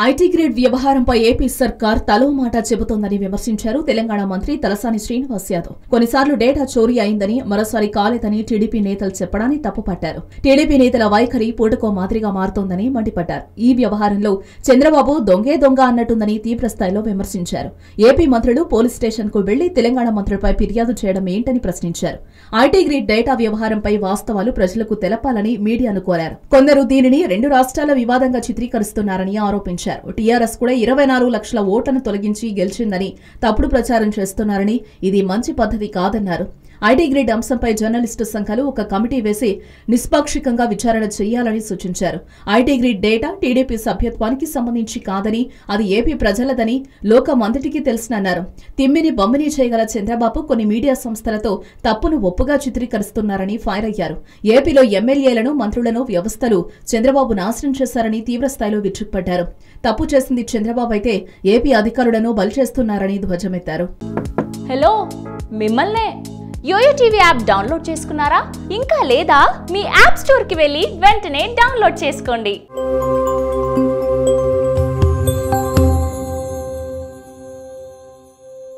IT grade వ్యవహారంపై AP సర్కార్ తలో మాట చెబుతోందని విమర్శించారు తెలంగాణ మంత్రి తలసాని శ్రీనివాస్ యాదవ్. కొన్నిసార్లు డేటా చోరీ అయిందని, మరోసారి కాలేదని టీడీపీ నేతలు చెప్పడాన్ని తప్పుపట్టారు. టీడీపీ నేతల వైఖరి పూటకో మాదిరిగా మారుతోందని మండిపడ్డారు. ఈ వ్యవహారంలో చంద్రబాబు దొంగే దొంగ అన్నట్టుందని తీవ్రస్థాయిలో విమర్శించారు. ఏపీ మంత్రులు పోలీస్ స్టేషన్ కు వెళ్లి తెలంగాణ మంత్రులపై ఫిర్యాదు చేయడం ఏంటని ప్రశ్నించారు. ఐటీ గ్రేడ్ డేటా వ్యవహారంపై వాస్తవాలు ప్రజలకు తెలపాలని మీడియాను కోరారు. కొందరు దీనిని రెండు రాష్ట్రాల వివాదంగా చిత్రీకరిస్తున్నారని ఆరోపించారు. టీఆర్ఎస్ కూడా 24 లక్షల ఓట్లను తొలగించి గెలిచిందని తప్పుడు ప్రచారం చేస్తున్నారని, ఇది మంచి పద్ధతి కాదన్నారు. ఐటీ గ్రేడ్ అంశంపై జర్నలిస్టు సంఘాలు ఒక కమిటీ వేసి నిష్పాక్షికంగా విచారణ చేయాలని సూచించారు. ఐటీ గ్రేడ్ డేటా టీడీపీ సభ్యత్వానికి సంబంధించి కాదని, అది ఏపీ ప్రజలదని లోకమంతటికీ తెలుసన్నారు. తిమ్మిని బమ్మిని చేయగల చంద్రబాబు కొన్ని మీడియా సంస్థలతో తప్పును ఒప్పుగా చిత్రీకరిస్తున్నారని ఫైర్ అయ్యారు. ఏపీలో ఎమ్మెల్యేలను, మంత్రులను వ్యవస్థలు చంద్రబాబు నాశనం చేశారని తీవ్రస్థాయిలో విరుచుకుపడ్డారు. తప్పు చేసింది చంద్రబాబు అయితే ఏపీ అధికారులను బలి చేస్తున్నారని ధ్వజమెత్తారు. హలో, మిమ్మల్నే యోయో టీవీ యాప్ డౌన్లోడ్ చేసుకున్నారా? ఇంకా లేదా? మీ యాప్ స్టోర్ కి వెళ్ళి వెంటనే డౌన్లోడ్ చేసుకోండి.